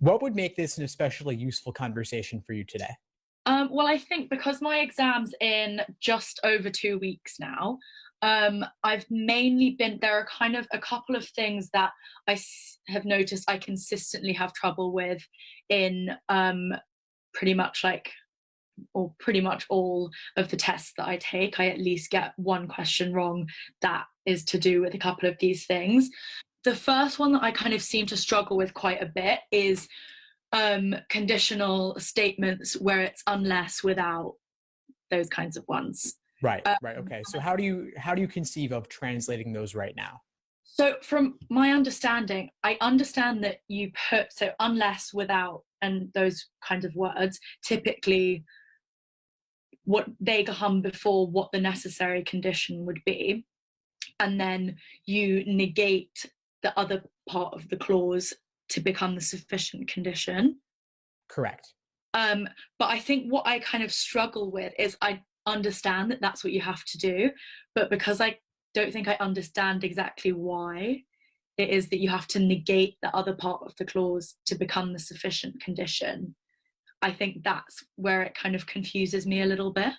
What would make this an especially useful conversation for you today? Well, I think because my exam's in just over 2 weeks now, I've mainly been, there are kind of a couple of things that have noticed I consistently have trouble with in pretty much like, or pretty much all of the tests that I take. I at least get one question wrong that is to do with a couple of these things. The first one that I kind of seem to struggle with quite a bit is conditional statements where it's unless, without, those kinds of ones. Right, right. Okay. So how do you conceive of translating those right now? So from my understanding, I understand that you put, so unless, without, and those kinds of words, typically what they come before what the necessary condition would be. And then you negate the other part of the clause to become the sufficient condition. Correct. But I think what I kind of struggle with is I understand that that's what you have to do, but because I don't think I understand exactly why it is that you have to negate the other part of the clause to become the sufficient condition, I think that's where it kind of confuses me a little bit,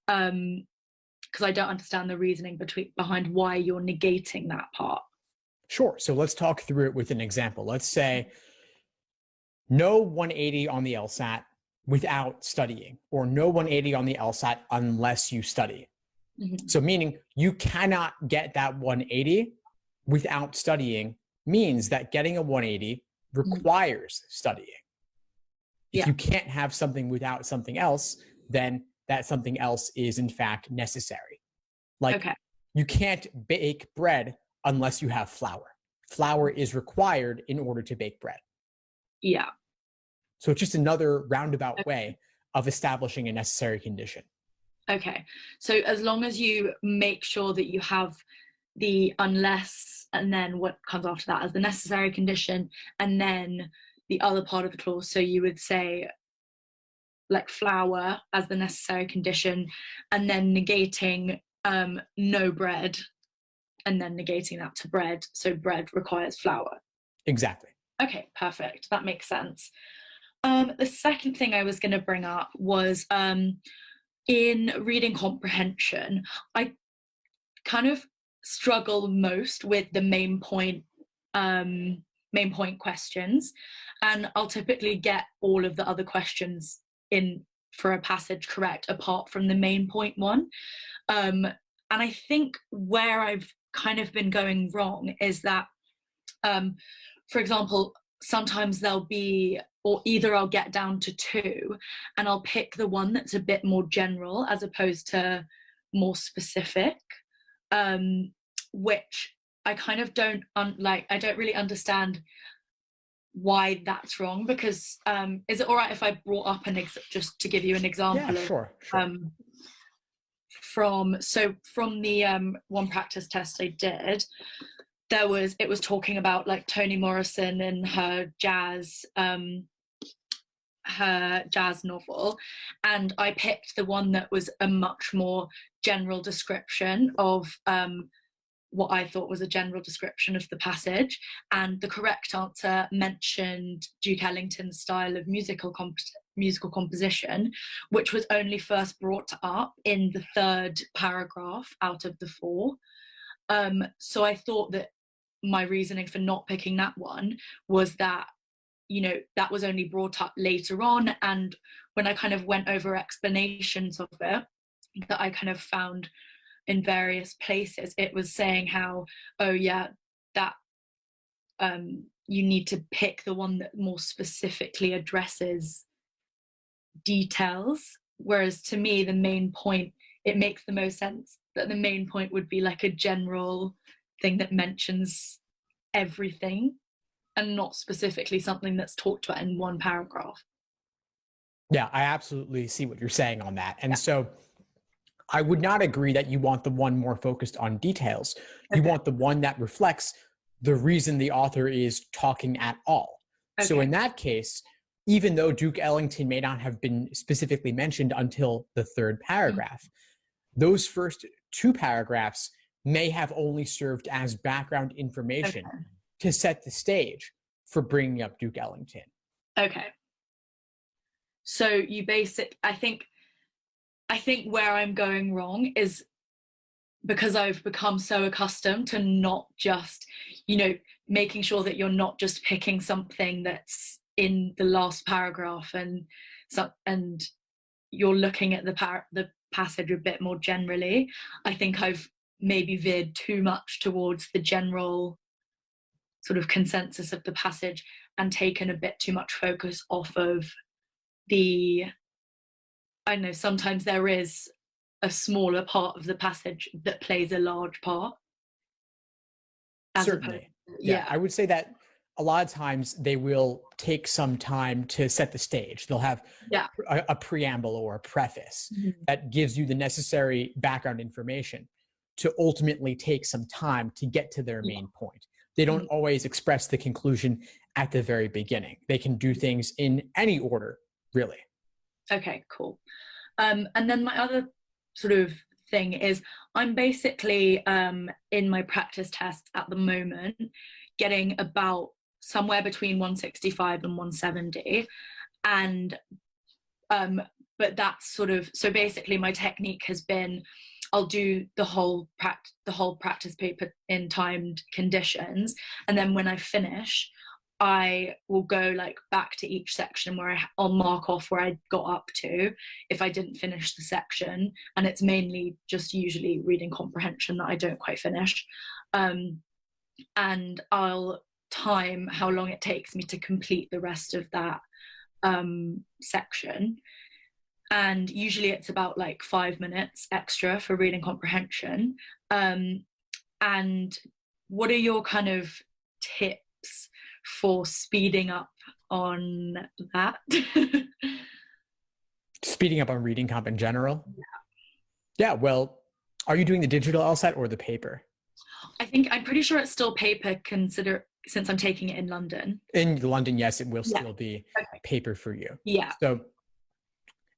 because I don't understand the reasoning behind why you're negating that part. Sure. So let's talk through it with an example. Let's say no 180 on the LSAT without studying, or no 180 on the LSAT unless you study. Mm-hmm. So meaning you cannot get that 180 without studying means that getting a 180 requires studying. If you can't have something without something else, then that something else is in fact necessary. Like you can't bake bread unless you have flour. Flour is required in order to bake bread. Yeah. So it's just another roundabout way of establishing a necessary condition. Okay. So as long as you make sure that you have the unless, and then what comes after that as the necessary condition, and then the other part of the clause. So you would say like flour as the necessary condition, and then negating no bread, and then negating that to bread. So bread requires flour. Exactly. Okay, perfect. That makes sense. The second thing I was going to bring up was in reading comprehension, I kind of struggle most with the main point questions, and I'll typically get all of the other questions in for a passage correct apart from the main point one. And I think where I've kind of been going wrong is that, for example, sometimes there'll be, or either I'll get down to two and I'll pick the one that's a bit more general as opposed to more specific, which I kind of don't like. I don't really understand why that's wrong, because is it all right if I brought up just to give you an example? Yeah, sure. From the one practice test I did, it was talking about like Toni Morrison and her jazz novel, and I picked the one that was a much more general description of what I thought was a general description of the passage, and the correct answer mentioned Duke Ellington's style of musical composition, which was only first brought up in the third paragraph out of the four. So I thought that my reasoning for not picking that one was that, you know, that was only brought up later on, and when I kind of went over explanations of it that I kind of found in various places, it was saying how, oh yeah, that you need to pick the one that more specifically addresses details, whereas to me the main point, it makes the most sense that the main point would be like a general thing that mentions everything and not specifically something that's talked about in one paragraph. Yeah, I absolutely see what you're saying on that. And so I would not agree that you want the one more focused on details. You want the one that reflects the reason the author is talking at all. So in that case, even though Duke Ellington may not have been specifically mentioned until the third paragraph, those first two paragraphs may have only served as background information to set the stage for bringing up Duke Ellington. Okay. So I think where I'm going wrong is because I've become so accustomed to not just, making sure that you're not just picking something that's in the last paragraph and you're looking at the passage a bit more generally. I think I've maybe veered too much towards the general sort of consensus of the passage and taken a bit too much focus off of I know sometimes there is a smaller part of the passage that plays a large part. Certainly. Yeah, I would say that a lot of times they will take some time to set the stage. They'll have a preamble or a preface that gives you the necessary background information to ultimately take some time to get to their main point. They don't always express the conclusion at the very beginning. They can do things in any order, really. Okay, cool. And then my other sort of thing is I'm basically in my practice test at the moment getting about somewhere between 165 and 170, and but that's sort of, so basically my technique has been I'll do the whole practice paper in timed conditions, and then when I finish I will go like back to each section where I'll mark off where I got up to if I didn't finish the section, and it's mainly just usually reading comprehension that I don't quite finish, and I'll time how long it takes me to complete the rest of that section, and usually it's about like 5 minutes extra for reading comprehension. And what are your kind of tips for speeding up on that? Speeding up on reading comp in general? Yeah, well, are you doing the digital LSAT or the paper? I'm pretty sure it's still paper, since I'm taking it in London. In London, yes, it will still be paper for you. Yeah. So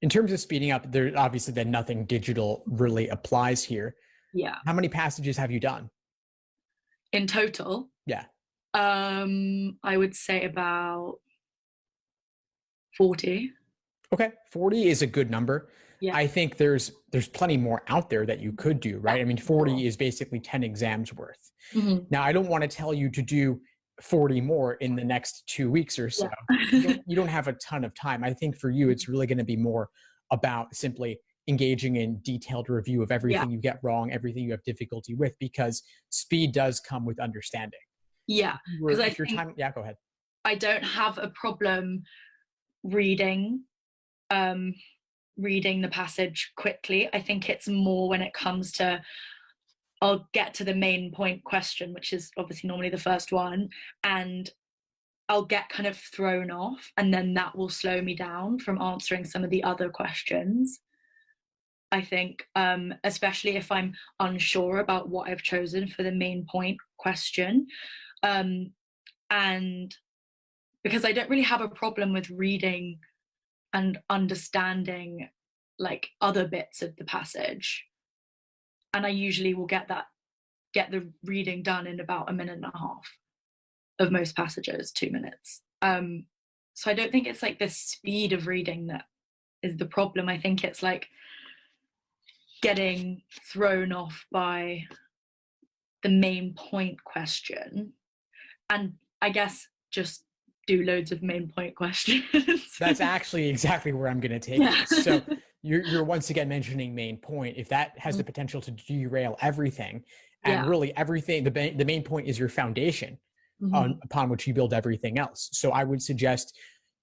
in terms of speeding up, there obviously then nothing digital really applies here. Yeah. How many passages have you done? In total? Yeah. I would say about 40. Okay, 40 is a good number. Yeah. I think there's plenty more out there that you could do, right? I mean, 40 is basically 10 exams worth. Now, I don't want to tell you to do 40 more in the next 2 weeks or so. You don't have a ton of time. I think for you, it's really going to be more about simply engaging in detailed review of everything you get wrong, everything you have difficulty with, because speed does come with understanding. Yeah, because go ahead. I don't have a problem reading the passage quickly. I think it's more when it comes to I'll get to the main point question, which is obviously normally the first one, and I'll get kind of thrown off, and then that will slow me down from answering some of the other questions. I think, especially if I'm unsure about what I've chosen for the main point question. And because I don't really have a problem with reading and understanding like other bits of the passage, and I usually will get the reading done in about a minute and a half of most passages, 2 minutes. So I don't think it's like the speed of reading that is the problem. I think it's like getting thrown off by the main point question, and I guess just do loads of main point questions. That's actually exactly where I'm going to take this. So you're once again mentioning main point. If that has the potential to derail everything, and really everything, the main point is your foundation upon which you build everything else. So I would suggest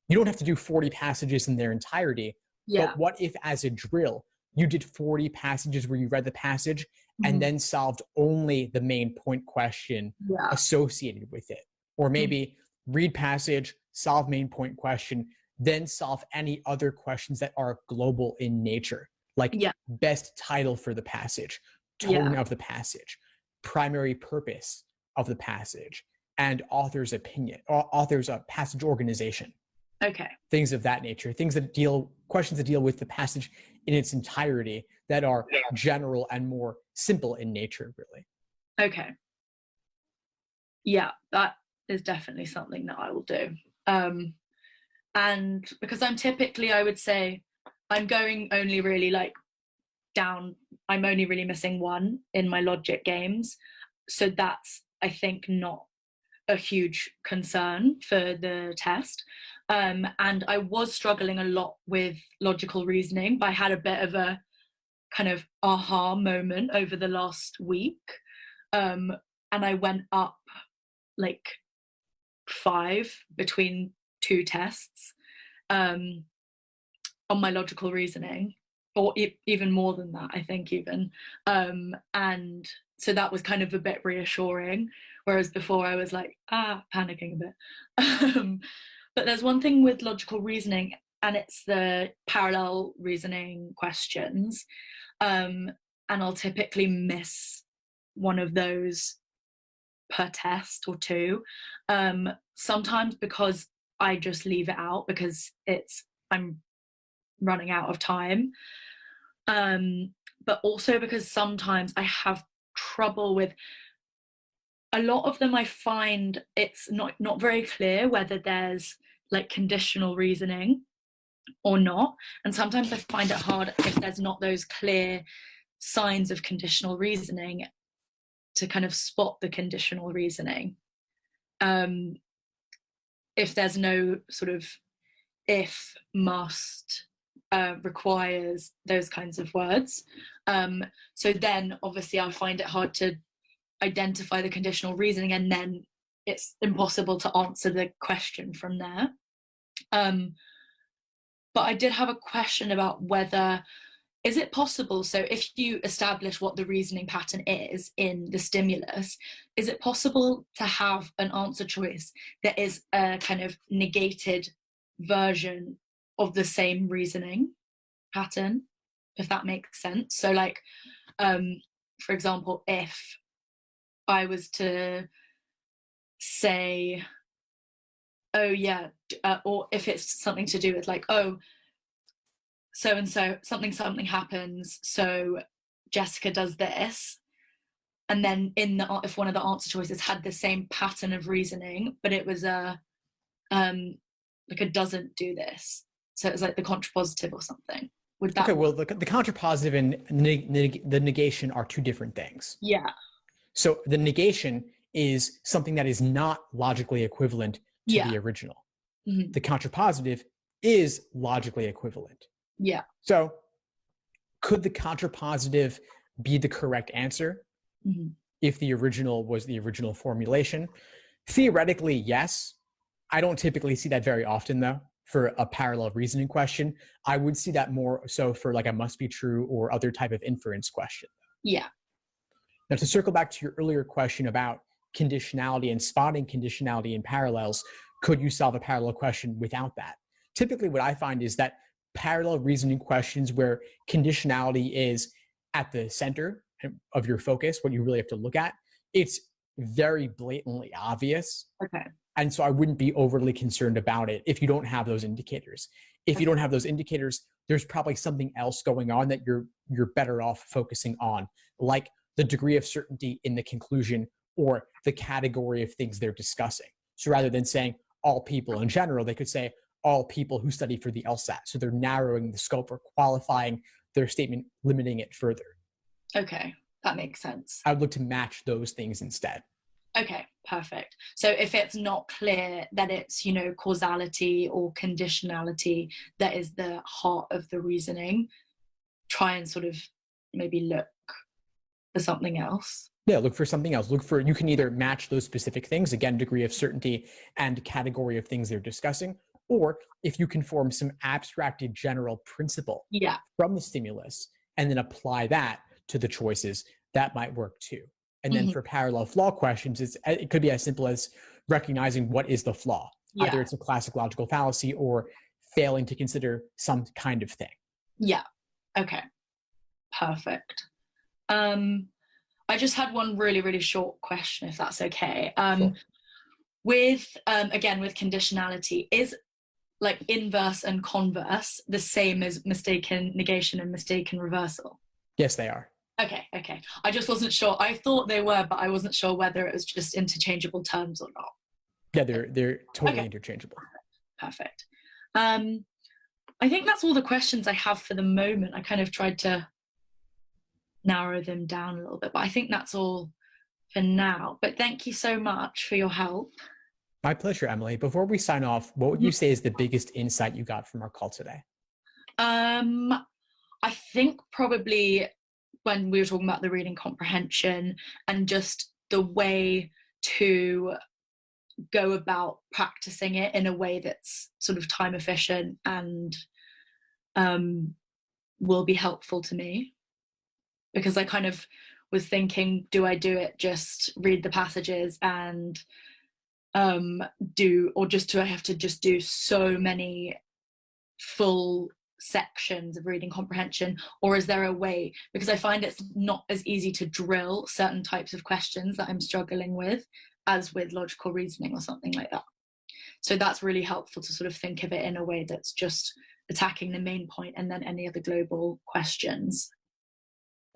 you don't have to do 40 passages in their entirety, but what if as a drill, you did 40 passages where you read the passage and then solved only the main point question associated with it? Or maybe read passage, solve main point question, then solve any other questions that are global in nature, like best title for the passage, tone of the passage, primary purpose of the passage, and author's opinion, or author's passage organization. Okay. Things of that nature, questions that deal with the passage in its entirety that are general and more simple in nature, really. Okay. Yeah, that is definitely something that I will do. And because I'm typically, I would say, I'm going only really like down, I'm only really missing one in my logic games. So that's, I think, not a huge concern for the test. And I was struggling a lot with logical reasoning, but I had a bit of a kind of aha moment over the last week. And I went up like 5 between 2 tests on my logical reasoning, or even more than that, I think, even. And so that was kind of a bit reassuring, whereas before I was like, panicking a bit. But there's one thing with logical reasoning, and it's the parallel reasoning questions. And I'll typically miss one of those per test or 2. Sometimes because I just leave it out because I'm running out of time. But also because sometimes I have trouble with a lot of them. I find it's not very clear whether there's like conditional reasoning or not. And sometimes I find it hard if there's not those clear signs of conditional reasoning to kind of spot the conditional reasoning. If there's no sort of if, must, requires, those kinds of words. So then obviously I find it hard to identify the conditional reasoning, and then it's impossible to answer the question from there. But I did have a question about whether, is it possible, so if you establish what the reasoning pattern is in the stimulus, is it possible to have an answer choice that is a kind of negated version of the same reasoning pattern, if that makes sense? So like, for example, if I was to say, oh yeah, or if it's something to do with like, oh, so and so something happens, so Jessica does this, and then if one of the answer choices had the same pattern of reasoning, but it was a like a doesn't do this, so it was like the contrapositive or something. Would that okay, well, the contrapositive and the negation are 2 different things. Yeah. So the negation is something that is not logically equivalent to the original. Mm-hmm. The contrapositive is logically equivalent. Yeah. So could the contrapositive be the correct answer if the original was the original formulation? Theoretically, yes. I don't typically see that very often, though, for a parallel reasoning question. I would see that more so for like a must be true or other type of inference question. Yeah. Now, to circle back to your earlier question about conditionality and spotting conditionality in parallels, could you solve a parallel question without that? Typically, what I find is that parallel reasoning questions where conditionality is at the center of your focus, what you really have to look at, it's very blatantly obvious. Okay. And so I wouldn't be overly concerned about it if you don't have those indicators. If you don't have those indicators, there's probably something else going on that you're better off focusing on, like the degree of certainty in the conclusion or the category of things they're discussing. So rather than saying all people in general, they could say all people who study for the LSAT. So they're narrowing the scope or qualifying their statement, limiting it further. Okay, that makes sense. I would look to match those things instead. Okay, perfect. So if it's not clear that it's, causality or conditionality that is the heart of the reasoning, try and sort of maybe look for something else. Yeah, look for something else. You can either match those specific things, again, degree of certainty and category of things they're discussing, or if you can form some abstracted general principle from the stimulus and then apply that to the choices, that might work too. And then for parallel flaw questions, it could be as simple as recognizing what is the flaw. Yeah. Either it's a classic logical fallacy or failing to consider some kind of thing. Yeah. Okay. Perfect. I just had one really, really short question, if that's okay. Sure. With conditionality, is like inverse and converse the same as mistaken negation and mistaken reversal? Yes, they are. Okay. I just wasn't sure. I thought they were, but I wasn't sure whether it was just interchangeable terms or not. Yeah, they're totally interchangeable. Perfect. I think that's all the questions I have for the moment. I kind of tried to narrow them down a little bit, but I think that's all for now. But thank you so much for your help. My pleasure, Emily. Before we sign off, what would you say is the biggest insight you got from our call today? I think probably when we were talking about the reading comprehension and just the way to go about practicing it in a way that's sort of time efficient and will be helpful to me. Because I kind of was thinking, do I do it, just read the passages and do I have to just do so many full sections of reading comprehension, or is there a way, because I find it's not as easy to drill certain types of questions that I'm struggling with as with logical reasoning or something like that. So that's really helpful to sort of think of it in a way that's just attacking the main point and then any other global questions.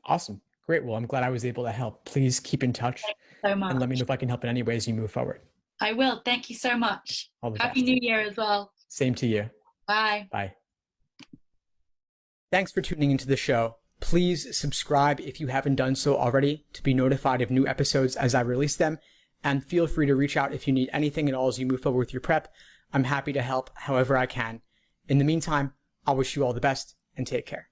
Awesome. Great. Well, I'm glad I was able to help. Please keep in touch. Thank you so much. And let me know if I can help in any way as you move forward. I will. Thank you so much. All the Happy best. New Year as well. Same to you. Bye. Bye. Thanks for tuning into the show. Please subscribe if you haven't done so already to be notified of new episodes as I release them. And feel free to reach out if you need anything at all as you move forward with your prep. I'm happy to help however I can. In the meantime, I'll wish you all the best and take care.